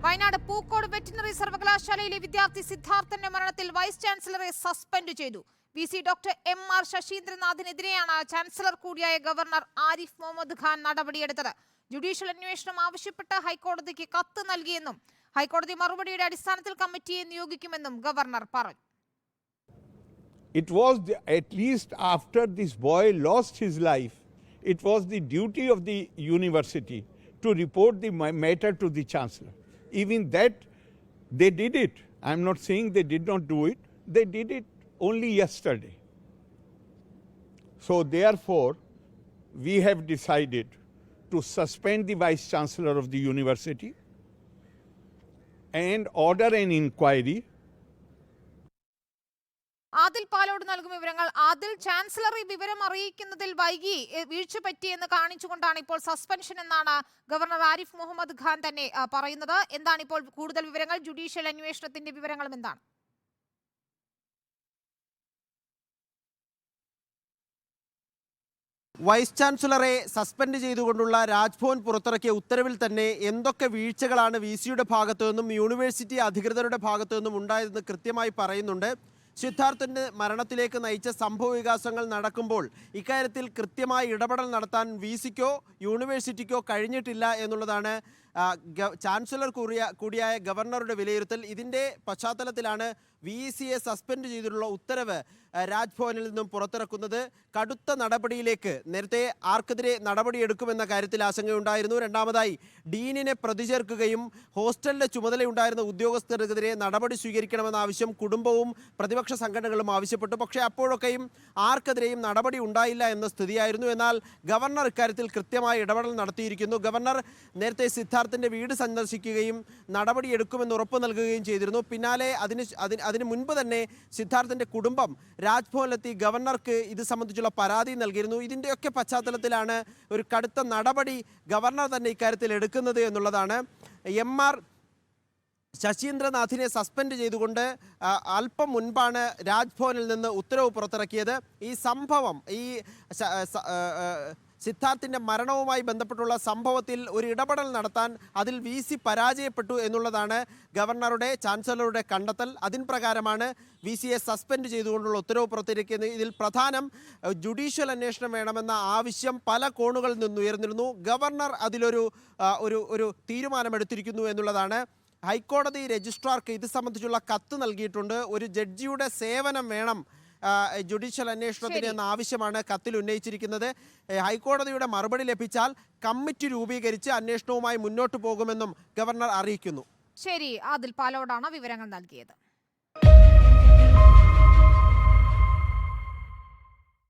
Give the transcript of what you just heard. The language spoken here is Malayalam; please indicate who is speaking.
Speaker 1: വയനാട് പൂക്കോട് വെറ്റിനറി സർവകലാശാലയിലെ വിദ്യാർത്ഥി സിദ്ധാർത്ഥന്റെ മരണത്തിൽ വൈസ് ചാൻസലറെ സസ്പെൻഡ് ചെയ്തു. VC ഡോക്ടർ MR ശശീന്ദ്രനാഥിനെതിരെയാണ് ചാൻസലർ കൂടിയായ ഗവർണർ ആരിഫ് മുഹമ്മദ് ഖാൻ നടപടിയെടുത്തത്. ജുഡീഷ്യൽ അന്വേഷണം ആവശ്യപ്പെട്ട് ഹൈക്കോടതിക്ക് കത്ത് നൽകിയെന്നും ഹൈക്കോടതി മറുപടിയുടെ അടിസ്ഥാനത്തിൽ കമ്മിറ്റിയെ നിയോഗിക്കുമെന്നും ഗവർണർ പറഞ്ഞു.
Speaker 2: It was at least after this boy lost his life, it was the duty of the university to report the matter to the chancellor. Even that, they did it. I'm not saying they did not do it. They did it only yesterday. So therefore, we have decided to suspend the vice chancellor of the university and order an inquiry.
Speaker 1: Adil Palode നൽകും വിവരങ്ങൾ. ആദിൽ, ചാൻസലർ ഈ വിവരം അറിയിക്കുന്നതിൽ വൈകി വീഴ്ച പറ്റിയെന്ന് കാണിച്ചുകൊണ്ടാണ് ഇപ്പോൾ സസ്പെൻഷൻ എന്നാണ് ഗവർണർ ആരിഫ് മുഹമ്മദ് ഖാൻ തന്നെ പറയുന്നത്. എന്താണ് ഇപ്പോൾ കൂടുതൽ വിവരങ്ങൾ? ജുഡീഷ്യൽ അന്വേഷണത്തിന്റെ വിവരങ്ങളും എന്താണ്?
Speaker 3: വൈസ് ചാൻസലറെ സസ്പെൻഡ് ചെയ്തുകൊണ്ടുള്ള രാജ്ഭവൻ പുറത്തിറക്കിയ ഉത്തരവിൽ തന്നെ എന്തൊക്കെ വീഴ്ചകളാണ് VCയുടെ ഭാഗത്തു നിന്നും യൂണിവേഴ്സിറ്റി അധികൃതരുടെ ഭാഗത്തു നിന്നും ഉണ്ടായതെന്ന് കൃത്യമായി പറയുന്നുണ്ട്. സിദ്ധാർത്ഥന്റെ മരണത്തിലേക്ക് നയിച്ച സംഭവ വികാസങ്ങൾ നടക്കുമ്പോൾ ഇക്കാര്യത്തിൽ കൃത്യമായി ഇടപെടൽ നടത്താൻ VCക്കോ യൂണിവേഴ്സിറ്റിക്കോ കഴിഞ്ഞിട്ടില്ല എന്നുള്ളതാണ് ചാൻസലർ കൂടിയായ ഗവർണറുടെ വിലയിരുത്തൽ. ഇതിൻ്റെ പശ്ചാത്തലത്തിലാണ് VCയെ സസ്പെൻഡ് ചെയ്തിട്ടുള്ള ഉത്തരവ് രാജ്ഭവനിൽ നിന്നും പുറത്തിറക്കുന്നത്. കടുത്ത നടപടിയിലേക്ക് നേരത്തെ ആർക്കെതിരെ നടപടിയെടുക്കുമെന്ന കാര്യത്തിൽ ആശങ്കയുണ്ടായിരുന്നു. രണ്ടാമതായി ഡീനിനെ പ്രതി ചേർക്കുകയും ഹോസ്റ്റലിൻ്റെ ചുമതലയുണ്ടായിരുന്ന ഉദ്യോഗസ്ഥർക്കെതിരെ നടപടി സ്വീകരിക്കണമെന്ന ആവശ്യം കുടുംബവും പ്രതിപക്ഷ സംഘടനകളും ആവശ്യപ്പെട്ടു. പക്ഷേ അപ്പോഴൊക്കെയും ആർക്കെതിരെയും നടപടി ഉണ്ടായില്ല എന്ന സ്ഥിതിയായിരുന്നു. എന്നാൽ ഗവർണർ ഇക്കാര്യത്തിൽ കൃത്യമായ ഇടപെടൽ നടത്തിയിരിക്കുന്നു. ഗവർണർ നേരത്തെ സിദ്ധാർത്ഥിൻ്റെ വീട് സന്ദർശിക്കുകയും നടപടിയെടുക്കുമെന്ന് ഉറപ്പ് നൽകുകയും ചെയ്തിരുന്നു. പിന്നാലെ അതിന് മുൻപ് തന്നെ സിദ്ധാർത്ഥിൻ്റെ കുടുംബം രാജ്ഭവനിലെത്തി ഗവർണർക്ക് ഇത് സംബന്ധിച്ചുള്ള പരാതി നൽകിയിരുന്നു. ഇതിൻ്റെയൊക്കെ പശ്ചാത്തലത്തിലാണ് ഒരു കടുത്ത നടപടി ഗവർണർ തന്നെ ഇക്കാര്യത്തിൽ എടുക്കുന്നത് എന്നുള്ളതാണ്. MR ശശീന്ദ്രനാഥിനെ സസ്പെൻഡ് ചെയ്തുകൊണ്ട് അല്പം മുൻപാണ് രാജ്ഭവനിൽ നിന്ന് ഉത്തരവ് പുറത്തിറക്കിയത്. ഈ സംഭവം സിദ്ധാർത്ഥിൻ്റെ മരണവുമായി ബന്ധപ്പെട്ടുള്ള സംഭവത്തിൽ ഒരു ഇടപെടൽ നടത്താൻ അതിൽ VC പരാജയപ്പെട്ടു എന്നുള്ളതാണ് ഗവർണറുടെ ചാൻസലറുടെ കണ്ടെത്തൽ. അതിൻ പ്രകാരമാണ് VCയെ സസ്പെൻഡ് ചെയ്തുകൊണ്ടുള്ള ഉത്തരവ് പുറത്തിറക്കിയത്. ഇതിൽ പ്രധാനം ജുഡീഷ്യൽ അന്വേഷണം വേണമെന്ന ആവശ്യം പല കോണുകളിൽ നിന്ന് ഉയർന്നിരുന്നു. ഗവർണർ അതിലൊരു ഒരു തീരുമാനമെടുത്തിരിക്കുന്നു എന്നുള്ളതാണ്. ഹൈക്കോടതി രജിസ്ട്രാർക്ക് ഇത് സംബന്ധിച്ചുള്ള കത്ത് നൽകിയിട്ടുണ്ട്. ഒരു ജഡ്ജിയുടെ സേവനം വേണം ജുഡീഷ്യൽ അന്വേഷണത്തിന് എന്ന ആവശ്യമാണ് കത്തിൽ ഉന്നയിച്ചിരിക്കുന്നത്. ഹൈക്കോടതിയുടെ മറുപടി ലഭിച്ചാൽ കമ്മിറ്റി രൂപീകരിച്ച് അന്വേഷണവുമായി മുന്നോട്ട് പോകുമെന്നും ഗവർണർ അറിയിക്കുന്നു.
Speaker 1: ശരി, ആദിൽ പാലോടാണ് വിവരങ്ങൾ നൽകിയത്.